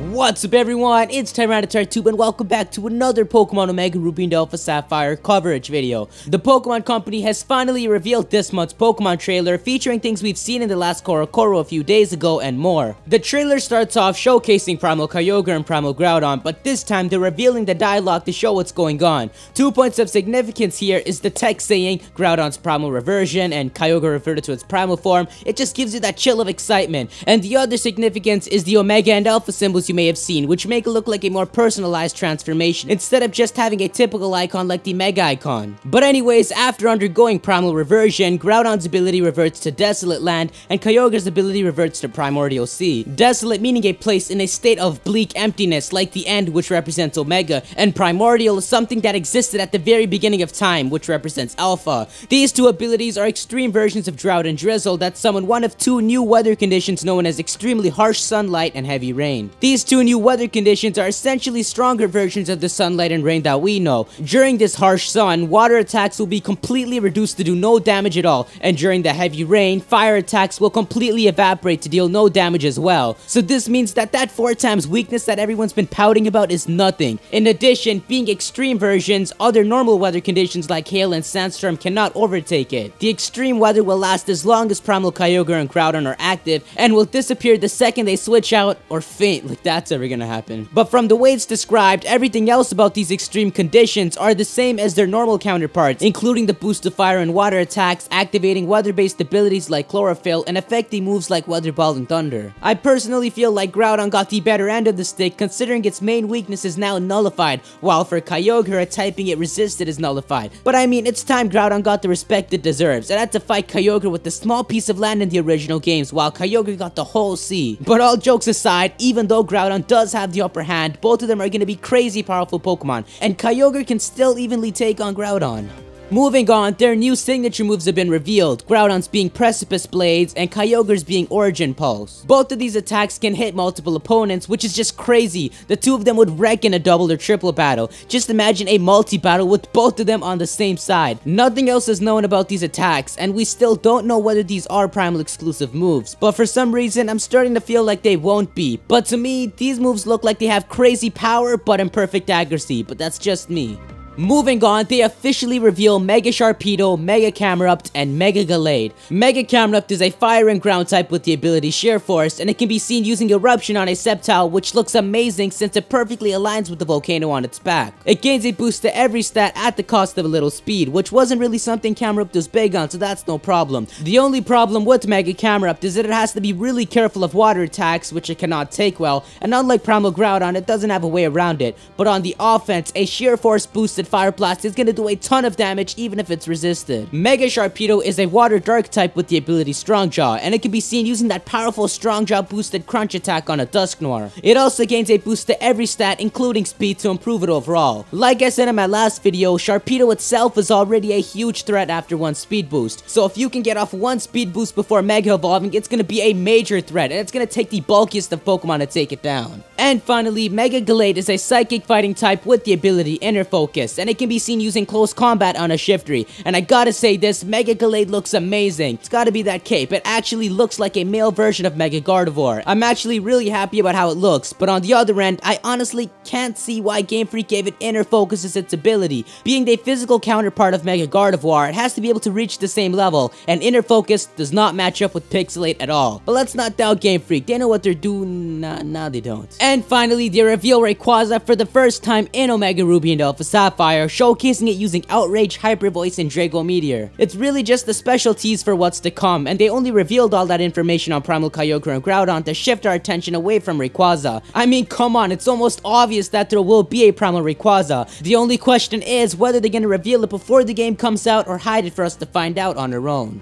What's up everyone, it's Tube and welcome back to another Pokemon Omega Ruby and Alpha Sapphire coverage video. The Pokemon Company has finally revealed this month's Pokemon trailer featuring things we've seen in the last Korokoro a few days ago and more. The trailer starts off showcasing Primal Kyogre and Primal Groudon, but this time they're revealing the dialogue to show what's going on. 2 points of significance here is the text saying Groudon's Primal Reversion and Kyogre reverted to its Primal form. It just gives you that chill of excitement. And the other significance is the Omega and Alpha symbols you may have seen, which make it look like a more personalized transformation instead of just having a typical icon like the Mega icon. But anyways, after undergoing Primal Reversion, Groudon's ability reverts to Desolate Land and Kyogre's ability reverts to Primordial Sea. Desolate meaning a place in a state of bleak emptiness like the end, which represents Omega, and Primordial is something that existed at the very beginning of time, which represents Alpha. These two abilities are extreme versions of Drought and Drizzle that summon one of two new weather conditions known as extremely harsh sunlight and heavy rain. These two new weather conditions are essentially stronger versions of the sunlight and rain that we know. During this harsh sun, water attacks will be completely reduced to do no damage at all, and during the heavy rain, fire attacks will completely evaporate to deal no damage as well. So this means that 4 times weakness that everyone's been pouting about is nothing. In addition, being extreme versions, other normal weather conditions like hail and sandstorm cannot overtake it. The extreme weather will last as long as Primal Kyogre and Groudon are active, and will disappear the second they switch out or faint, like that's ever gonna happen. But from the way it's described, everything else about these extreme conditions are the same as their normal counterparts, including the boost of fire and water attacks, activating weather-based abilities like Chlorophyll, and affecting moves like Weather Ball and Thunder. I personally feel like Groudon got the better end of the stick considering its main weakness is now nullified, while for Kyogre, typing it resisted is nullified. But I mean, it's time Groudon got the respect it deserves. It had to fight Kyogre with the small piece of land in the original games, while Kyogre got the whole sea. But all jokes aside, even though Groudon does have the upper hand, both of them are going to be crazy powerful Pokemon, and Kyogre can still evenly take on Groudon. Moving on, their new signature moves have been revealed, Groudon's being Precipice Blades and Kyogre's being Origin Pulse. Both of these attacks can hit multiple opponents, which is just crazy. The two of them would wreck in a double or triple battle. Just imagine a multi-battle with both of them on the same side. Nothing else is known about these attacks, and we still don't know whether these are Primal exclusive moves, but for some reason, I'm starting to feel like they won't be. But to me, these moves look like they have crazy power but imperfect accuracy, but that's just me. Moving on, they officially reveal Mega Sharpedo, Mega Camerupt, and Mega Gallade. Mega Camerupt is a fire and ground type with the ability Sheer Force, and it can be seen using Eruption on a Sceptile, which looks amazing since it perfectly aligns with the volcano on its back. It gains a boost to every stat at the cost of a little speed, which wasn't really something Camerupt was big on, so that's no problem. The only problem with Mega Camerupt is that it has to be really careful of water attacks, which it cannot take well, and unlike Primal Groudon, it doesn't have a way around it. But on the offense, a Sheer Force boosted Fire Blast is gonna do a ton of damage even if it's resisted. Mega Sharpedo is a water dark type with the ability Strong Jaw, and it can be seen using that powerful Strong Jaw boosted crunch attack on a Dusknoir. It also gains a boost to every stat including speed to improve it overall. Like I said in my last video, Sharpedo itself is already a huge threat after one speed boost, so if you can get off one speed boost before Mega Evolving, it's gonna be a major threat, and it's gonna take the bulkiest of Pokemon to take it down. And finally, Mega Gallade is a psychic fighting type with the ability Inner Focus, and it can be seen using close combat on a Shiftry. And I gotta say this, Mega Gallade looks amazing. It's gotta be that cape. It actually looks like a male version of Mega Gardevoir. I'm actually really happy about how it looks, but on the other end, I honestly can't see why Game Freak gave it Inner Focus as its ability. Being the physical counterpart of Mega Gardevoir, it has to be able to reach the same level, and Inner Focus does not match up with Pixelate at all. But let's not doubt Game Freak. They know what they're doing. Nah, they don't. And finally, they reveal Rayquaza for the first time in Omega Ruby and Alpha Sapphire, showcasing it using Outrage, Hyper Voice, and Draco Meteor. It's really just the special tease for what's to come, and they only revealed all that information on Primal Kyogre and Groudon to shift our attention away from Rayquaza. I mean, come on, it's almost obvious that there will be a Primal Rayquaza. The only question is whether they're gonna reveal it before the game comes out or hide it for us to find out on our own.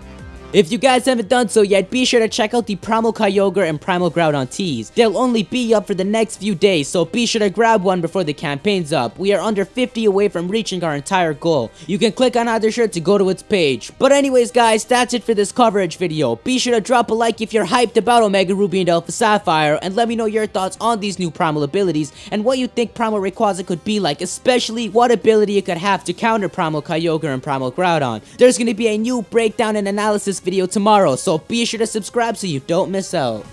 If you guys haven't done so yet, be sure to check out the Primal Kyogre and Primal Groudon teas. They'll only be up for the next few days, so be sure to grab one before the campaign's up. We are under 50 away from reaching our entire goal. You can click on either shirt to go to its page. But anyways guys, that's it for this coverage video. Be sure to drop a like if you're hyped about Omega Ruby and Alpha Sapphire, and let me know your thoughts on these new Primal abilities, and what you think Primal Rayquaza could be like, especially what ability it could have to counter Primal Kyogre and Primal Groudon. There's gonna be a new breakdown and analysis video tomorrow, so be sure to subscribe so you don't miss out.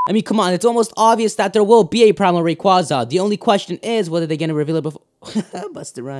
I mean, come on, it's almost obvious that there will be a problem with Rayquaza. The only question is whether they're gonna reveal it before. Busta Rhymes.